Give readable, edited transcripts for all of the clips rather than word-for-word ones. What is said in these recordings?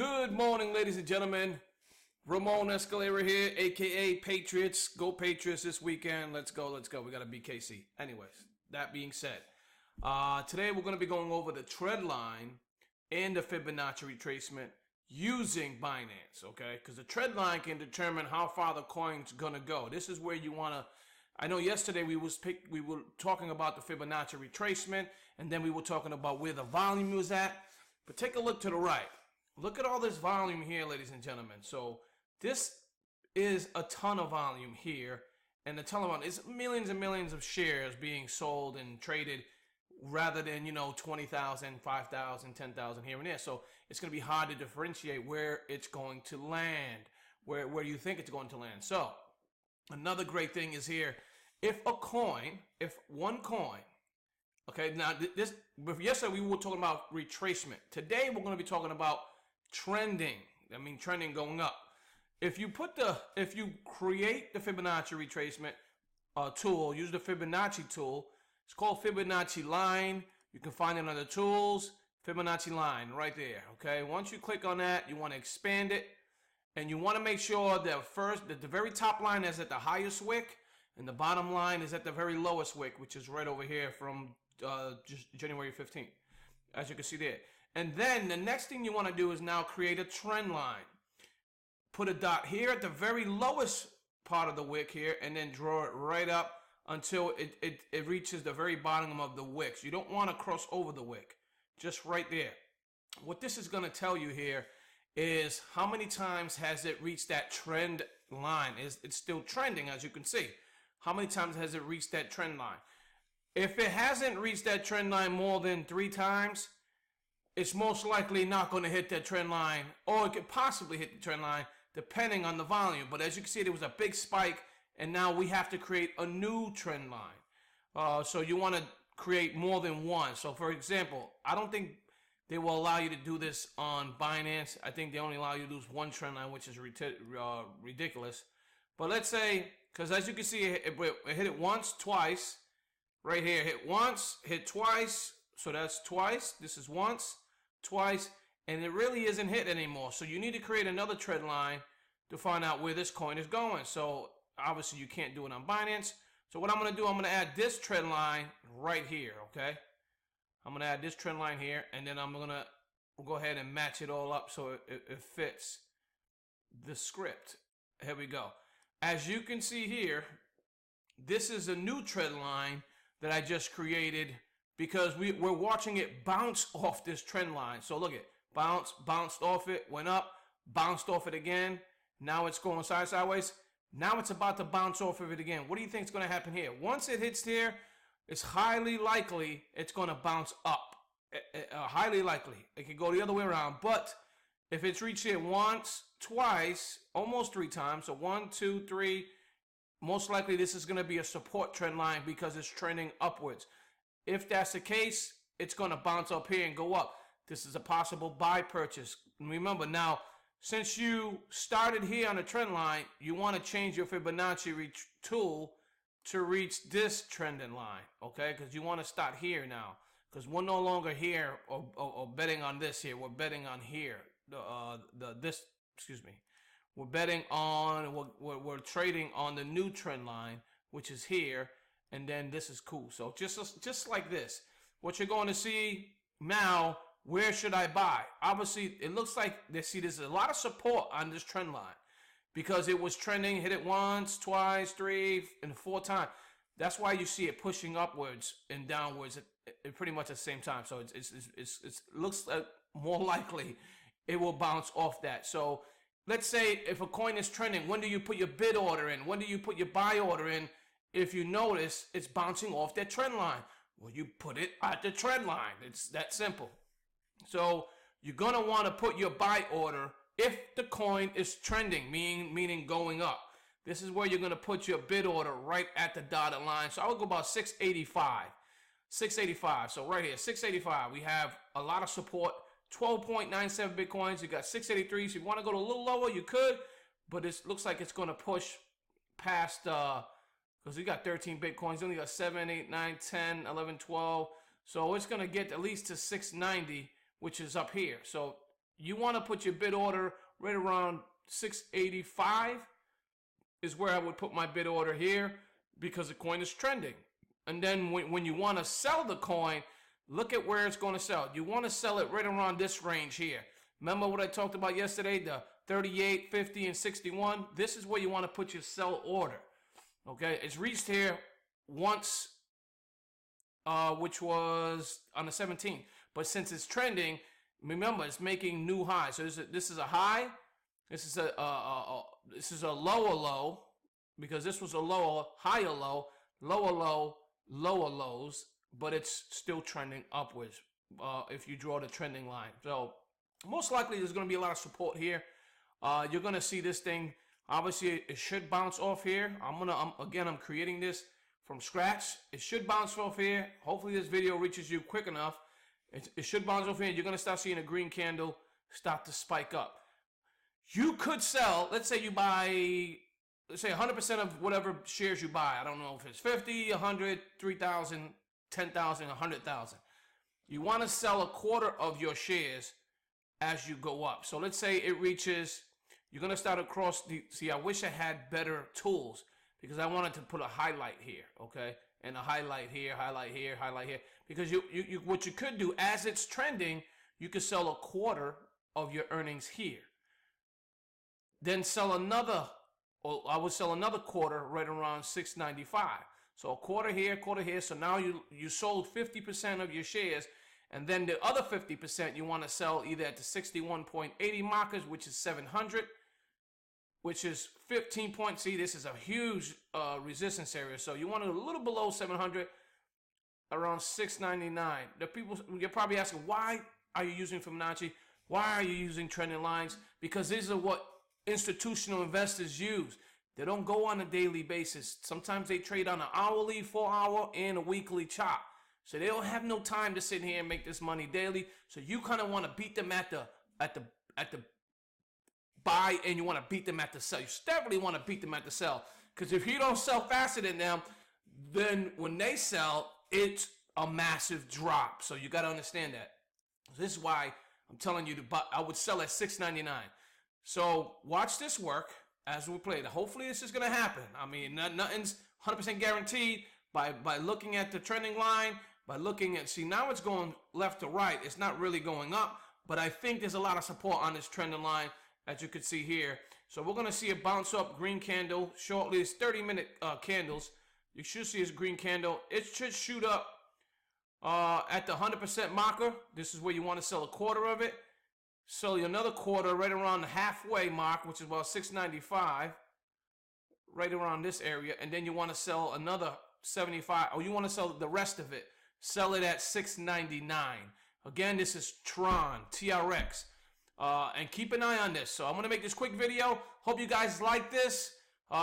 Good morning, ladies and gentlemen. Ramon Escalera here, aka Patriots. Go Patriots this weekend. Let's go, let's go. We got to beat KC. Anyways, that being said, today we're going to be going over the trend line and the Fibonacci retracement using Binance, okay? Because the trend line can determine how far the coin's going to go. This is where you want to. I know yesterday we were talking about the Fibonacci retracement, and then we were talking about where the volume was at. But take a look to the right. Look at all this volume here, ladies and gentlemen. So this is a ton of volume here, and the ton of volume is millions and millions of shares being sold and traded, rather than 20,000, 5,000, 10,000 here and there. So it's going to be hard to differentiate where it's going to land, where you think it's going to land. So another great thing is here, if one coin, okay, now this yesterday we were talking about retracement. Today we're going to be talking about trending. I mean trending going up. If you create the Fibonacci retracement tool, use the Fibonacci tool. It's called Fibonacci line. You can find it under tools, Fibonacci line right there. Okay. Once you click on that, you want to expand it, and you want to make sure that the very top line is at the highest wick, and the bottom line is at the very lowest wick, which is right over here from just January 15th, as you can see there. And then the next thing you want to do is now create a trend line. Put a dot here at the very lowest part of the wick here, and then draw it right up until it reaches the very bottom of the wicks. You don't want to cross over the wick, just right there. What this is going to tell you here is how many times has it reached that trend line. It's still trending, as you can see. How many times has it reached that trend line? If it hasn't reached that trend line more than 3 times, it's most likely not going to hit that trend line, or it could possibly hit the trend line depending on the volume. But as you can see, there was a big spike, and now we have to create a new trend line. So you want to create more than one. So for example, I don't think they will allow you to do this on Binance. I think they only allow you to use one trend line, which is ridiculous. But let's say, because as you can see, it hit it once, twice, right here, hit once, hit twice. So that's twice. This is once, twice, and it really isn't hit anymore. So you need to create another trend line to find out where this coin is going. So obviously you can't do it on Binance. So what I'm going to do, I'm going to add this trend line right here, okay? I'm going to add this trend line here, and then I'm going to go ahead and match it all up so it fits the script. Here we go. As you can see here, this is a new trend line that I just created, because we're watching it bounce off this trend line. So look at bounced off it, went up, bounced off it again. Now it's going sideways. Now it's about to bounce off of it again. What do you think is going to happen here? Once it hits here, it's highly likely it's going to bounce up. Highly likely. It could go the other way around. But if it's reached here once, twice, almost 3 times, so 1, 2, 3, most likely this is going to be a support trend line because it's trending upwards. If that's the case, it's going to bounce up here and go up. This is a possible buy purchase. And remember now, since you started here on the trend line, you want to change your Fibonacci tool to reach this trending line, okay? Because you want to start here now. Because we're no longer here or betting on this here. We're betting on here. We're betting on, we're trading on the new trend line, which is here. And then this is cool. So just like this, what you're going to see now, where should I buy? Obviously, it looks like there's a lot of support on this trend line because it was trending, hit it once, twice, 3, and 4 times. That's why you see it pushing upwards and downwards at pretty much at the same time. So it looks like more likely it will bounce off that. So let's say if a coin is trending, when do you put your bid order in? When do you put your buy order in? If you notice it's bouncing off that trend line, well, you put it at the trend line. It's that simple. So you're going to want to put your buy order if the coin is trending, meaning going up. This is where you're going to put your bid order right at the dotted line. So I would go about 685. 685. So right here, 685. We have a lot of support. 12.97 Bitcoins. You got 683. So if you want to go to a little lower, you could. But it looks like it's going to push past... because we got 13 Bitcoins, only got 7, 8, 9, 10, 11, 12. So it's going to get at least to 690, which is up here. So you want to put your bid order right around 685 is where I would put my bid order here, because the coin is trending. And then when you want to sell the coin, look at where it's going to sell. You want to sell it right around this range here. Remember what I talked about yesterday, the 38, 50, and 61? This is where you want to put your sell order. Okay, it's reached here once, which was on the 17th. But since it's trending, remember, it's making new highs. So this is a high. This is a lower low, because this was a lower, higher low, lower low, lower lows, but it's still trending upwards if you draw the trending line. So most likely there's going to be a lot of support here. You're going to see this thing, obviously it should bounce off here. I'm creating this from scratch. It should bounce off here. Hopefully this video reaches you quick enough. It should bounce off here. You're going to start seeing a green candle start to spike up. You could sell, let's say you buy, let's say 100% of whatever shares you buy. I don't know if it's 50, 100, 3,000, 10,000, 100,000. You want to sell a quarter of your shares as you go up. So let's say it reaches, you're going to start across the, see, I wish I had better tools, because I wanted to put a highlight here, okay? And a highlight here, highlight here, highlight here. Because what you could do, as it's trending, you could sell a quarter of your earnings here. Then sell another, or I would sell another quarter right around 695. So a quarter here, quarter here. So now you sold 50% of your shares, and then the other 50% you want to sell either at the 61.80 markers, which is 700, which is 15 points. See, this is a huge resistance area. So you want it a little below 700, around 699. The people, you're probably asking, why are you using Fibonacci? Why are you using trending lines? Because these are what institutional investors use. They don't go on a daily basis. Sometimes they trade on an hourly, 4-hour, and a weekly chart. So they don't have no time to sit here and make this money daily. So you kind of want to beat them at the buy, and you want to beat them at the sell. You definitely want to beat them at the sell, because if you don't sell faster than them, then when they sell, it's a massive drop. So you got to understand that. This is why I'm telling you to buy. I would sell at 699. So watch this work as we play. Hopefully this is going to happen. I mean, nothing's 100% guaranteed by looking at the trending line, by looking at, see, now it's going left to right. It's not really going up, but I think there's a lot of support on this trending line, as you can see here. So we're going to see a bounce up green candle shortly. It's 30-minute candles. You should see this green candle. It should shoot up at the 100% marker. This is where you want to sell a quarter of it. Sell you another quarter right around the halfway mark, which is about 695, right around this area. And then you want to sell another 75, or you want to sell the rest of it. Sell it at 699. Again, this is Tron, TRX. And keep an eye on this. So I'm going to make this quick video. Hope you guys like this.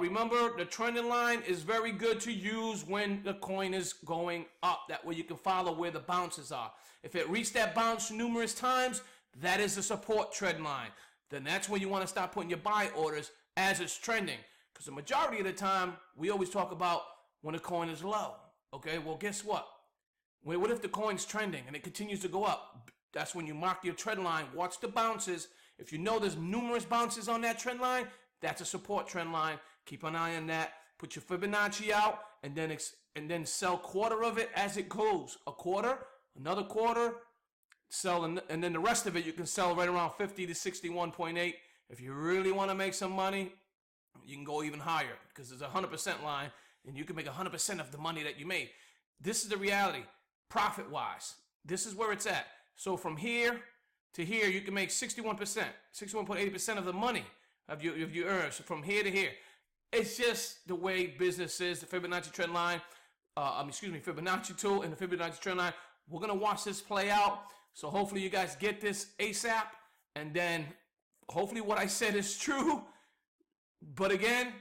Remember, the trending line is very good to use when the coin is going up. That way you can follow where the bounces are. If it reached that bounce numerous times, that is a support trend line. Then that's when you want to start putting your buy orders as it's trending. Because the majority of the time, we always talk about when the coin is low. Okay, well, guess what? What if the coin's trending and it continues to go up? That's when you mark your trend line. Watch the bounces. If you know there's numerous bounces on that trend line, that's a support trend line. Keep an eye on that. Put your Fibonacci out, and then sell quarter of it as it goes. A quarter, another quarter, sell, and then the rest of it you can sell right around 50 to 61.8. If you really want to make some money, you can go even higher, because there's a 100% line, and you can make 100% of the money that you made. This is the reality, profit-wise. This is where it's at. So from here to here, you can make 61%, 61.80% of the money of your earnings. So from here to here. It's just the way business is. The Fibonacci trend line, Fibonacci tool and the Fibonacci trend line. We're going to watch this play out. So hopefully you guys get this ASAP. And then hopefully what I said is true. But again,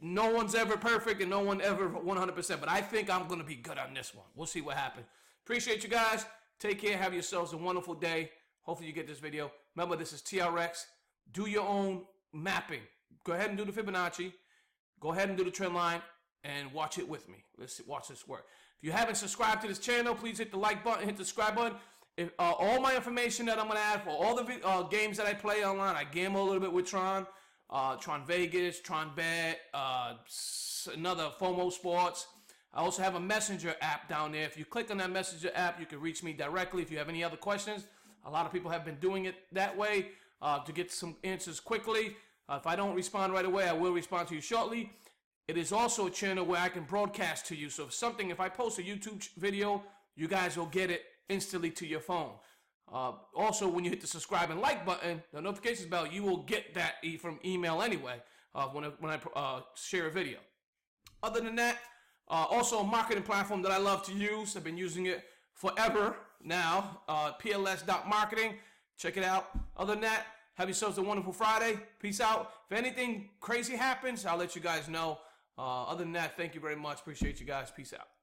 no one's ever perfect and no one ever 100%. But I think I'm going to be good on this one. We'll see what happens. Appreciate you guys. Take care. Have yourselves a wonderful day. Hopefully you get this video. Remember, this is TRX. Do your own mapping. Go ahead and do the Fibonacci. Go ahead and do the trend line and watch it with me. Let's watch this work. If you haven't subscribed to this channel, please hit the like button, hit the subscribe button. If, all my information that I'm going to add for all the games that I play online, I gamble a little bit with Tron, Tron Vegas, Tron Bet, another FOMO Sports. I also have a messenger app down there. If you click on that messenger app, you can reach me directly if you have any other questions. A lot of people have been doing it that way to get some answers quickly. If I don't respond right away, I will respond to you shortly. It is also a channel where I can broadcast to you. So if I post a YouTube video, you guys will get it instantly to your phone. Also, when you hit the subscribe and like button, the notifications bell, you will get that from email anyway when I share a video. Other than that, also a marketing platform that I love to use. I've been using it forever now, pls.marketing. Check it out. Other than that, have yourselves a wonderful Friday. Peace out. If anything crazy happens, I'll let you guys know. Other than that, thank you very much. Appreciate you guys. Peace out.